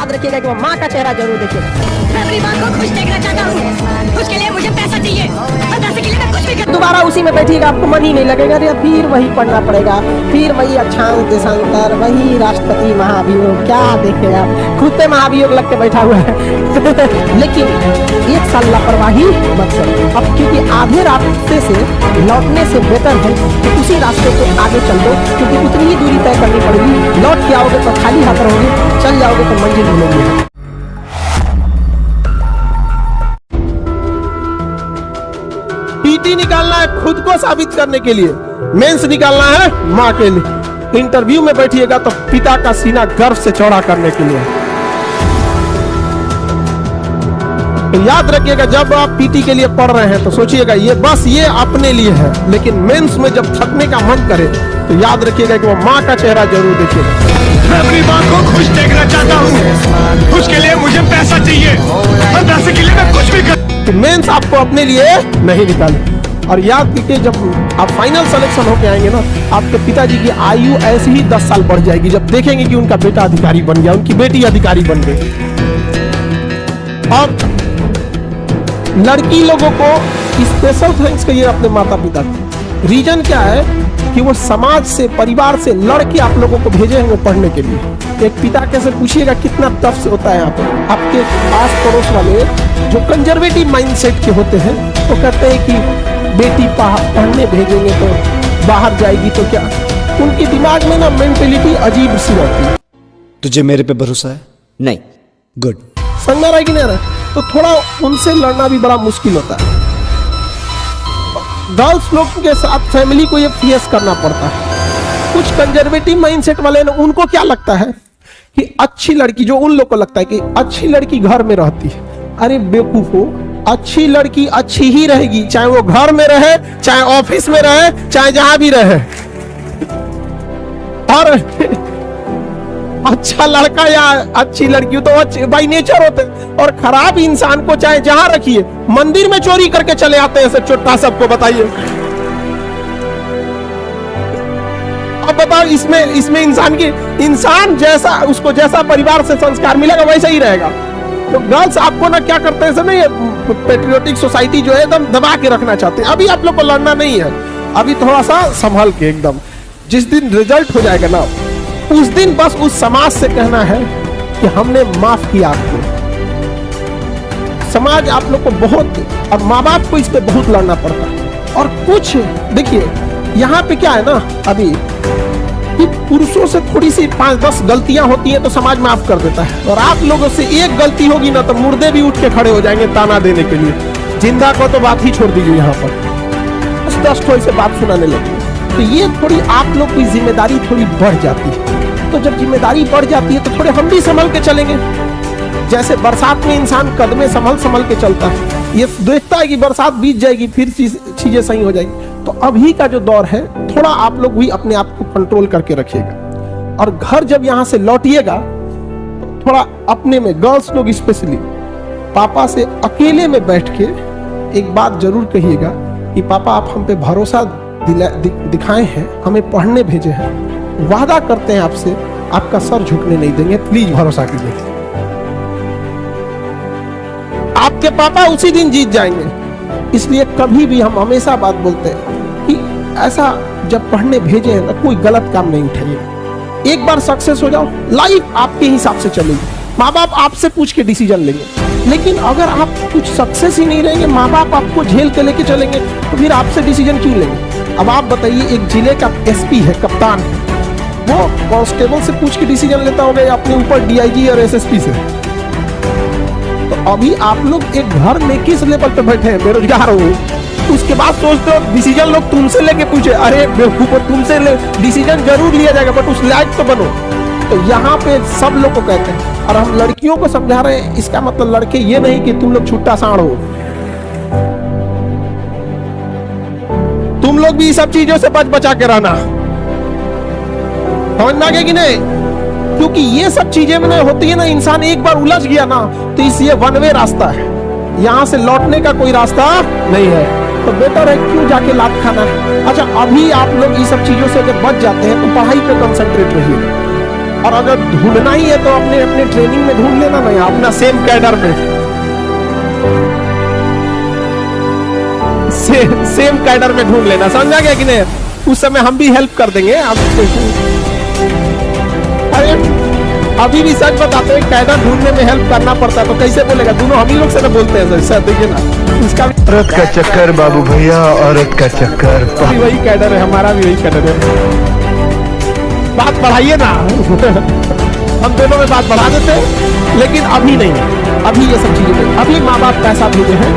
याद रखिएगा कि वो माँ का चेहरा जरूर देखिएगा। मैं अपनी माँ को खुश देखना चाहता हूँ, उसके लिए मुझे पैसा चाहिए और पैसे के लिए मैं कुछ भी कर। दोबारा उसी में बैठिएगा, आपको मन ही नहीं लगेगा, अरे फिर वही पढ़ना पड़ेगा, फिर वही अक्षांश देशांतर, वही राष्ट्रपति महाभियोग, क्या देखे आप, खुद पे महाभियोग लग के बैठा हुआ है। लेकिन एक साल लापरवाही मत करो अब, क्योंकि आधे रास्ते से लौटने से बेटर है कि उसी रास्ते पे आगे चल दो, क्योंकि उतनी ही दूरी तय करनी पड़ेगी। लौट के आओगे तो खाली हाथ रहोगे, चल जाओगे तो मंजिल मिलेगी। पीटी निकालना है खुद को साबित करने के लिए, मेंस निकालना है माँ के लिए। इंटरव्यू में बैठिएगा तो पिता का सीना गर्व से चौड़ा करने के लिए। तो याद रखिएगा, जब आप पीटी के लिए पढ़ रहे हैं तो सोचिएगा ये बस ये अपने लिए है, लेकिन मेंस में जब थकने का मन करे तो याद रखिएगा कि वो माँ का चेहरा जरूर देखिएगा। मैं अपनी माँ को खुश देखना चाहता हूँ, उसके लिए मुझे पैसा चाहिए और पैसे के लिए मैं कुछ भी कर। कि मेंस आपको अपने लिए नहीं निकाले। और याद कीजिए, जब आप फाइनल सिलेक्शन होके आएंगे ना, आपके पिताजी की आयु ऐसे ही 10 साल बढ़ जाएगी जब देखेंगे कि उनका बेटा अधिकारी बन गया, उनकी बेटी अधिकारी बन गई। और लड़की लोगों को स्पेशल थैंक्स कहिए अपने माता पिता को। रीजन क्या है कि वो समाज से, परिवार से लड़के आप लोगों को भेजे हैं पढ़ने के लिए। एक पिता कैसे पूछिएगा कितना टफ से होता है यहाँ पे। आपके पास पड़ोस वाले जो कंजर्वेटिव माइंडसेट के होते हैं वो कहते हैं कि बेटी पढ़ने भेजेंगे तो बाहर जाएगी तो क्या, उनके दिमाग में ना मेंटेलिटी अजीब सी रहती है। तुझे मेरे पे भरोसा है? नहीं। गुड। समझ रहा है कि नहीं रहा? तो थोड़ा उनसे लड़ना भी बड़ा मुश्किल होता है। गर्ल्स लोग के साथ फैमिली को ये फेस करना पड़ता है। कुछ कंजर्वेटिव माइंडसेट वाले ना, उनको क्या लगता है कि अच्छी लड़की, जो उन लोग को लगता है कि अच्छी लड़की घर में रहती है। अरे बेवकूफो, अच्छी लड़की अच्छी ही रहेगी, चाहे वो घर में रहे, चाहे ऑफिस में रहे, चाहे जहां भी रहे। और अच्छा लड़का या अच्छी लड़की तो बाई नेचर होते, और खराब इंसान को चाहे जहां रखिए, मंदिर में चोरी करके चले आते हैं। सब चोट्टा सबको बताइए। अब बताओ, इसमें इंसान जैसा, उसको जैसा परिवार से संस्कार मिलेगा वैसा ही रहेगा। तो गर्ल्स आपको ना क्या करते हैं, समय पेट्रियोटिक सोसाइटी जो है एकदम दबा के रखना चाहते हैं। अभी आप लोग को लड़ना नहीं है, अभी थोड़ा सा संभल के एकदम। जिस दिन रिजल्ट हो जाएगा ना, उस दिन बस उस समाज से कहना है कि हमने माफ किया आपको। समाज आप लोग को बहुत, और माँ बाप को इस पे बहुत लड़ना पड़ता है। और कुछ देखिए, यहाँ पे क्या है ना अभी कि पुरुषों से थोड़ी सी 5-10 गलतियां होती हैं तो समाज माफ कर देता है, और आप लोगों से एक गलती होगी ना तो मुर्दे भी उठ के खड़े हो जाएंगे ताना देने के लिए। जिंदा को तो बात ही छोड़ दीजिए, यहाँ पर बस 10 ठोई से बात सुनाने लगे। तो ये थोड़ी आप लोग की जिम्मेदारी थोड़ी बढ़ जाती है। तो जब जिम्मेदारी बढ़ जाती है तो थोड़े हम भी संभल के चलेंगे। जैसे बरसात में इंसान कदमें संभल के चलता है, ये देखता है कि बरसात बीत जाएगी फिर चीजें सही हो जाएगी। तो अभी का जो दौर है, थोड़ा आप लोग भी अपने आप को कंट्रोल करके रखिएगा। और घर जब यहाँ से लौटिएगा तो थोड़ा अपने में, गर्ल्स लोग स्पेशली, पापा से अकेले में बैठ के एक बात जरूर कहिएगा कि पापा आप हम पे भरोसा दिखाए हैं, हमें पढ़ने भेजे हैं, वादा करते हैं आपसे आपका सर झुकने नहीं देंगे, प्लीज भरोसा कीजिए। आपके पापा उसी दिन जीत जाएंगे। इसलिए कभी भी हम हमेशा बात बोलते हैं कि ऐसा जब पढ़ने भेजे हैं तो कोई गलत काम नहीं उठाइए। एक बार सक्सेस हो जाओ, लाइफ आपके हिसाब से चलेगी। माँ बाप आपसे पूछ के डिसीजन लेंगे, लेकिन अगर आप कुछ सक्सेस ही नहीं रहेंगे, माँ बाप आपको झेल के लेके चलेंगे, तो फिर आपसे डिसीजन क्यों लेंगे? अब आप बताइए, एक जिले का एसपी है, कप्तान है, वो कांस्टेबल से पूछ के डिसीजन लेता होगा या अपने ऊपर डीआईजी और एसएसपी से? तो अभी आप लोग एक घर में किस लेवल पे बैठे हैं, बेरोजगार हो, उसके बाद सोचते हो डिसीजन लोग तुमसे लेके पूछे। अरे बेवकूफो, तुमसे डिसीजन जरूर लिया जाएगा बट उस लायक तो बनो। तो यहाँ पे सब लोग को कहते हैं, और हम लड़कियों को समझा रहे हैं, इसका मतलब लड़के ये नहीं कि तुम लोग छुट्टा साड़ हो, तुम लोग भी सब चीजों से बचा के रहना। समझ में आ गया कि नहीं? क्योंकि ये सब चीजें में होती है ना, इंसान एक बार उलझ गया ना तो ये वन वे रास्ता है, यहाँ से लौटने का कोई रास्ता नहीं है। तो बेटर है क्यों जाके लात खाना है। अच्छा, अभी आप लोग ये सब चीजों से अगर बच जाते हैं तो पढ़ाई पे कंसंट्रेट रहिए। और अगर ढूंढना ही है तो अपने अपने ट्रेनिंग में ढूंढ लेना ना, अपना सेम कैडर में, सेम कैडर में ढूंढ लेना, समझा गया कि नहीं? उस समय हम भी हेल्प कर देंगे आप। अरे अभी भी सच बताते हैं, कैडर ढूंढने में हेल्प करना पड़ता है तो कैसे बोलेगा? दोनों हम ही लोग से ना बोलते हैं सर, देखिए ना, इसका भी औरत का चक्कर बाबू भैया, औरत का चक्कर। वही कैडर है, हमारा भी वही कैडर है। बात बढ़ाइए ना हम दोनों में बात बढ़ा देते हैं, लेकिन अभी नहीं, अभी ये सब चीजें नहीं। अभी माँ बाप पैसा भेजे हैं,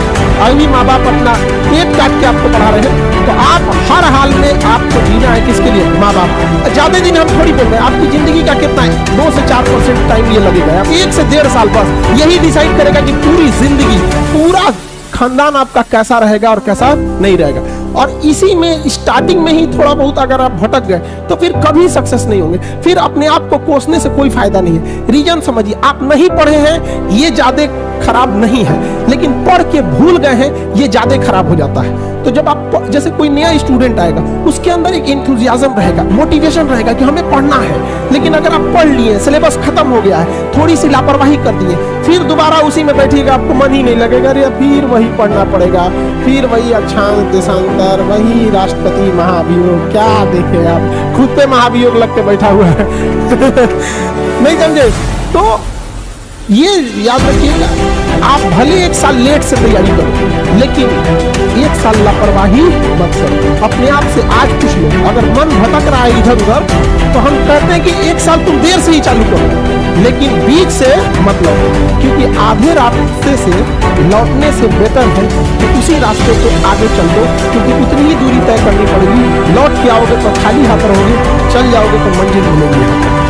अभी माँ बाप अपना पेट काट के आपको पढ़ा रहे हैं, तो आप हर हाल में आपको जीना है किसके लिए? माँ बाप। ज्यादा दिन हम थोड़ी बोल रहे हैं, आपकी जिंदगी का कितना है? 2 से 4% टाइम ये लगेगा, 1 से 1.5 साल बस यही डिसाइड करेगा कि पूरी जिंदगी, पूरा खानदान आपका कैसा रहेगा और कैसा नहीं रहेगा। और इसी में स्टार्टिंग में ही थोड़ा बहुत अगर आप भटक गए तो फिर कभी सक्सेस नहीं होंगे, फिर अपने आप को कोसने से कोई फायदा नहीं है। रीजन समझिए, आप नहीं पढ़े हैं ये ज्यादा खराब नहीं है, लेकिन पढ़ के भूल गए हैं ये ज्यादा खराब हो जाता है। तो जब आप जैसे कोई नया स्टूडेंट आएगा, उसके अंदर एक एंथुसियाज्म रहेगा, मोटिवेशन रहेगा कि हमें पढ़ना है, लेकिन अगर आप पढ़ लिए, सिलेबस खत्म हो गया है, थोड़ी सी लापरवाही कर दिए, फिर दोबारा उसी में बैठिएगा, आपको मन ही नहीं लगेगा, अरे फिर वही पढ़ना पड़ेगा, फिर वही अक्षांश देशांतर, वही राष्ट्रपति महाभियोग, क्या देखे आप, खुद पे महाभियोग लग के बैठा हुआ है नहीं समझे? तो ये याद रखिएगा, आप भले 1 साल लेट से तैयारी करो, लेकिन 1 साल लापरवाही मत करो। अपने आप से आज पूछ लो, अगर मन भटक रहा है इधर उधर, तो हम कहते हैं कि 1 साल तुम देर से ही चालू करो, लेकिन बीच से मत लौटो, क्योंकि आधे रास्ते से लौटने से बेटर है कि उसी रास्ते से आगे चल दो, क्योंकि उतनी ही दूरी तय करनी पड़ेगी। लौट के आओगे तो खाली हाथ रहोगे, चल जाओगे तो मंजिल मिलेगी।